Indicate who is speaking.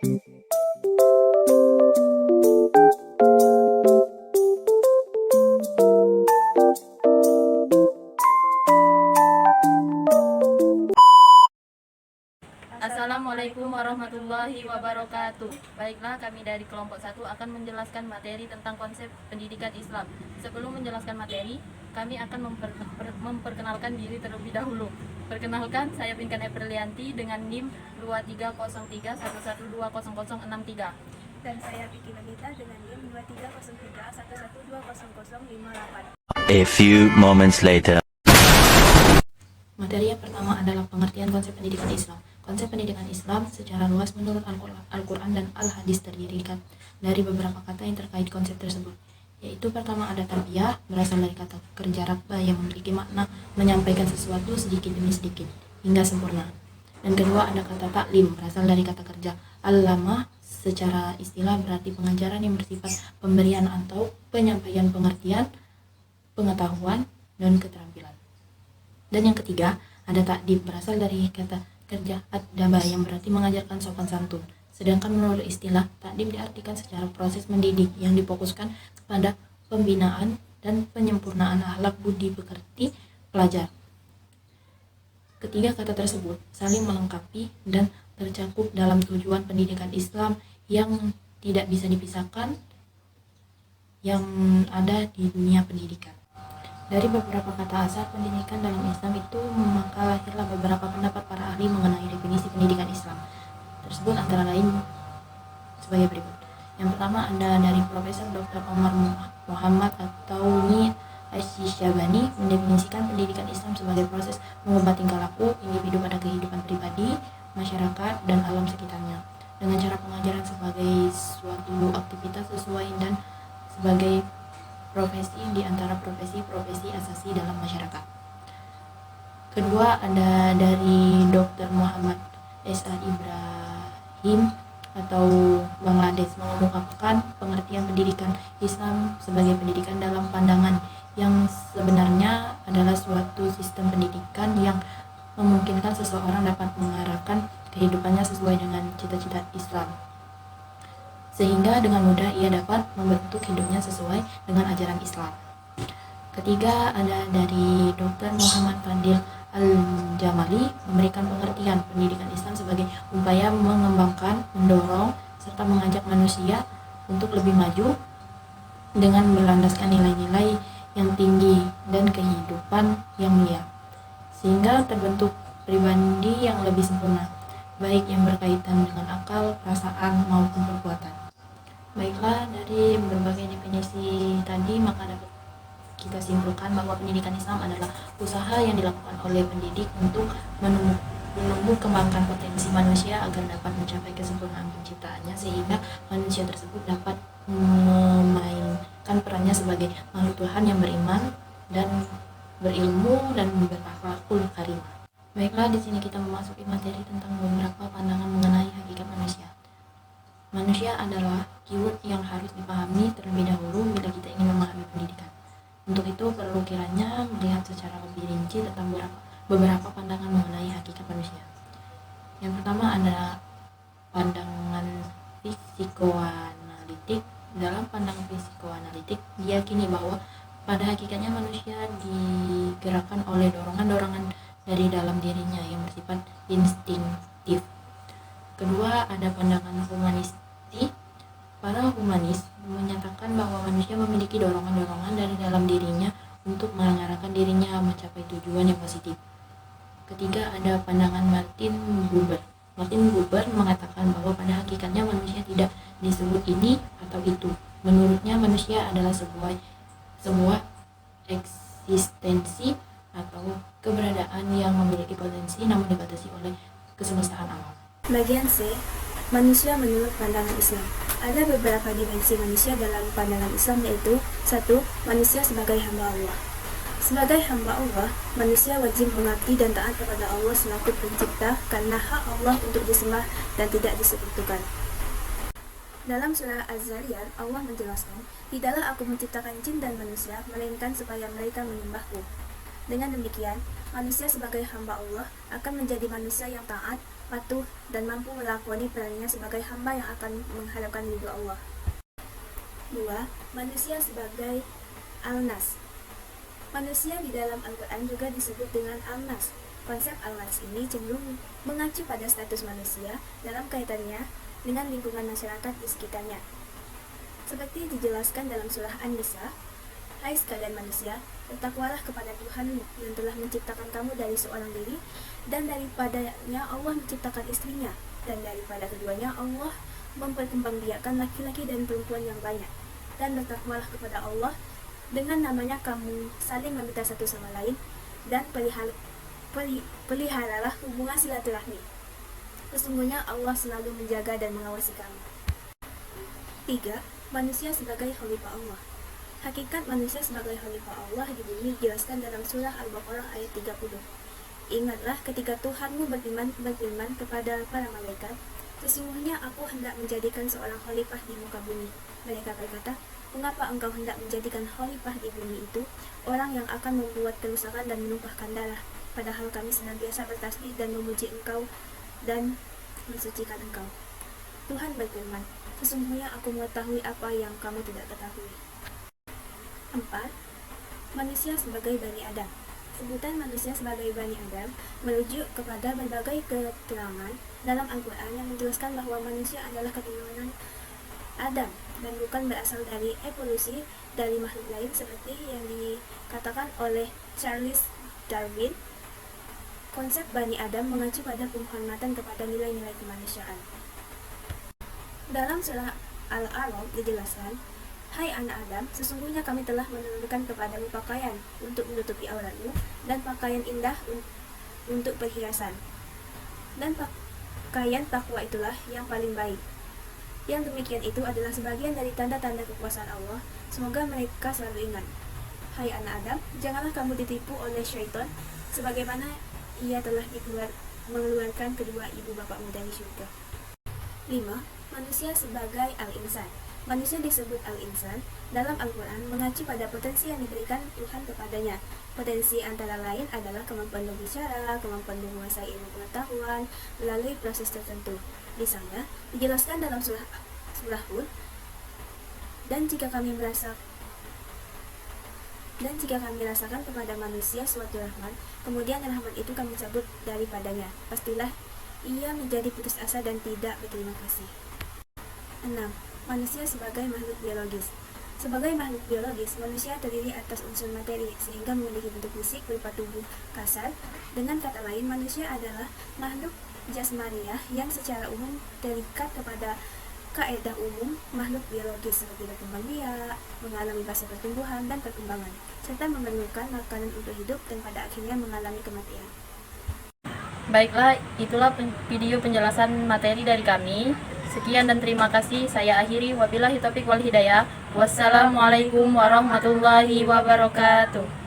Speaker 1: Assalamualaikum warahmatullahi wabarakatuh. Baiklah, kami dari kelompok 1 akan menjelaskan materi tentang konsep pendidikan Islam. Sebelum menjelaskan materi, kami akan memperkenalkan diri terlebih dahulu. Perkenalkan, saya Pinkan Eprilianti dengan NIM 230311200063.
Speaker 2: Dan saya Vicky Nagita dengan NIM 230311200058.
Speaker 3: A few moments later.
Speaker 1: Materi yang pertama adalah pengertian konsep pendidikan Islam. Konsep pendidikan Islam secara luas menurut Al-Quran dan Al-Hadis terdiri dari beberapa kata yang terkait konsep tersebut, yaitu pertama ada tarbiyah, berasal dari kata kerja rabba yang memiliki makna menyampaikan sesuatu sedikit demi sedikit hingga sempurna. Dan kedua ada kata taklim, berasal dari kata kerja al-lamah, secara istilah berarti pengajaran yang bersifat pemberian atau penyampaian pengertian, pengetahuan, dan keterampilan. Dan yang ketiga ada takdib, berasal dari kata kerja ad-daba yang berarti mengajarkan sopan santun. Sedangkan menurut istilah, takdim diartikan secara proses mendidik yang difokuskan kepada pembinaan dan penyempurnaan akhlak budi pekerti pelajar. Ketiga kata tersebut saling melengkapi dan tercakup dalam tujuan pendidikan Islam yang tidak bisa dipisahkan yang ada di dunia pendidikan. Dari beberapa kata asal pendidikan dalam Islam itu, maka lahirlah beberapa pendapat para ahli mengenai definisi pendidikan Islam tersebut, antara lain sebagai berikut. Yang pertama ada dari Profesor Dr. Omar Muhammad atau Ni Asy-Syabani mendefinisikan pendidikan Islam sebagai proses mengubah tingkah laku individu pada kehidupan pribadi, masyarakat, dan alam sekitarnya dengan cara pengajaran sebagai suatu aktivitas sesuai dan sebagai profesi di antara profesi-profesi asasi dalam masyarakat. Kedua ada dari Dr. Muhammad S.A. Ibrahim atau Bangladesh mengemukakan pengertian pendidikan Islam sebagai pendidikan dalam pandangan yang sebenarnya adalah suatu sistem pendidikan yang memungkinkan seseorang dapat mengarahkan kehidupannya sesuai dengan cita-cita Islam, sehingga dengan mudah ia dapat membentuk hidupnya sesuai dengan ajaran Islam. Ketiga ada dari Dr. Muhammad Fadil Al-Jamali memberikan pengertian pendidikan Islam sebagai upaya mengembangkan, mendorong, serta mengajak manusia untuk lebih maju dengan berlandaskan nilai-nilai yang tinggi dan kehidupan yang mulia, sehingga terbentuk pribadi yang lebih sempurna, baik yang berkaitan dengan akal, perasaan, maupun perbuatan. Baiklah, dari berbagai definisi tadi maka dapat kita simpulkan bahwa pendidikan Islam adalah usaha yang dilakukan oleh pendidik untuk menumbuh kembangkan potensi manusia agar dapat mencapai kesempurnaan penciptaannya, sehingga manusia tersebut dapat memainkan perannya sebagai makhluk Tuhan yang beriman dan berilmu dan berakhlakul karimah. Baiklah, di sini kita memasuki materi tentang beberapa pandangan mengenai hakikat manusia. Manusia adalah keyword yang harus dipahami terlebih dahulu bila kita ingin memahami pendidikan. Untuk itu perlu kiranya melihat secara lebih rinci tentang beberapa pandangan mengenai hakikat manusia. Yang pertama ada pandangan psikoanalitik. Dalam pandangan psikoanalitik, diyakini bahwa pada hakikatnya manusia digerakkan oleh dorongan-dorongan dari dalam dirinya yang bersifat instinktif. Kedua ada pandangan humanistik. Para humanis menyatakan bahwa manusia memiliki dorongan-dorongan dari dalam dirinya untuk mengarahkan dirinya mencapai tujuan yang positif. Ketiga ada pandangan Martin Buber. Martin Buber mengatakan bahwa pada hakikatnya manusia tidak disebut ini atau itu. Menurutnya manusia adalah sebuah eksistensi atau keberadaan yang memiliki potensi namun dibatasi oleh kesemestaan alam.
Speaker 2: Bagian C, manusia menurut pandangan Islam. Ada beberapa dimensi manusia dalam pandangan Islam, yaitu 1. Manusia sebagai hamba Allah. Sebagai hamba Allah, manusia wajib mengabdi dan taat kepada Allah selaku pencipta karena hak Allah untuk disembah dan tidak disekutukan. Dalam surah Az-Zariyat, Allah menjelaskan, "Tidaklah aku menciptakan jin dan manusia, melainkan supaya mereka menyembahku." Dengan demikian, manusia sebagai hamba Allah akan menjadi manusia yang taat, patuh, dan mampu melakoni perannya sebagai hamba yang akan mengharapkan ridho Allah. 2. Manusia sebagai Al-Nas. Manusia di dalam Al-Quran juga disebut dengan Al-Nas. Konsep Al-Nas ini cenderung mengacu pada status manusia dalam kaitannya dengan lingkungan masyarakat di sekitarnya. Seperti dijelaskan dalam surah An-Nisa, "Hai sekalian manusia, bertakwalah kepada Tuhan yang telah menciptakan kamu dari seorang diri, dan daripadanya Allah menciptakan istrinya, dan daripada keduanya Allah memperkembangbiakkan laki-laki dan perempuan yang banyak. Dan bertakwalah kepada Allah, dengan namanya kamu saling meminta satu sama lain, dan peliharalah hubungan silaturahmi. Sesungguhnya Allah selalu menjaga dan mengawasi kamu." 3. Manusia sebagai khalifah Allah. Hakikat manusia sebagai khalifah Allah di bumi dijelaskan dalam surah Al-Baqarah ayat 30. "Ingatlah ketika Tuhanmu berfirman kepada para malaikat, sesungguhnya aku hendak menjadikan seorang khalifah di muka bumi. Mereka berkata, mengapa engkau hendak menjadikan khalifah di bumi itu orang yang akan membuat kerusakan dan menumpahkan darah, padahal kami senantiasa bertasbih dan memuji engkau dan mensucikan engkau." Tuhan berfirman, "Sesungguhnya aku mengetahui apa yang kamu tidak ketahui." 4. Manusia sebagai Bani Adam. Sebutan manusia sebagai Bani Adam merujuk kepada berbagai keterangan dalam Al-Quran yang menjelaskan bahwa manusia adalah keturunan Adam dan bukan berasal dari evolusi dari makhluk lain seperti yang dikatakan oleh Charles Darwin. Konsep Bani Adam mengacu pada penghormatan kepada nilai-nilai kemanusiaan. Dalam surah Al-A'raf dijelaskan, "Hai anak Adam, sesungguhnya kami telah menurunkan kepadamu pakaian untuk menutupi auratmu dan pakaian indah untuk perhiasan. Dan pakaian takwa itulah yang paling baik. Yang demikian itu adalah sebagian dari tanda-tanda kekuasaan Allah. Semoga mereka selalu ingat. Hai anak Adam, janganlah kamu ditipu oleh syaitan, sebagaimana ia telah mengeluarkan kedua ibu bapakmu dari syurga." 5. Manusia sebagai Al-Insan. Manusia disebut Al-Insan dalam Al-Quran mengacu pada potensi yang diberikan Tuhan kepadanya. Potensi antara lain adalah kemampuan berbicara, kemampuan menguasai ilmu pengetahuan melalui proses tertentu. Misalnya, dijelaskan dalam surah Hud, dan jika kami rasakan kepada manusia suatu rahmat, kemudian rahmat itu kami cabut daripadanya, pastilah ia menjadi putus asa dan tidak berterima kasih. 6. Manusia sebagai makhluk biologis. Sebagai makhluk biologis, manusia terdiri atas unsur materi sehingga memiliki bentuk fisik berupa tubuh kasar. Dengan kata lain, manusia adalah makhluk jasmaniah yang secara umum terikat kepada kaedah umum makhluk biologis seperti berkembang biak, mengalami fase pertumbuhan dan perkembangan, serta memerlukan makanan untuk hidup dan pada akhirnya mengalami kematian.
Speaker 1: Baiklah, itulah video penjelasan materi dari kami. Sekian dan terima kasih. Saya akhiri. Wabillahi taufiq wal hidayah. Wassalamualaikum warahmatullahi wabarakatuh.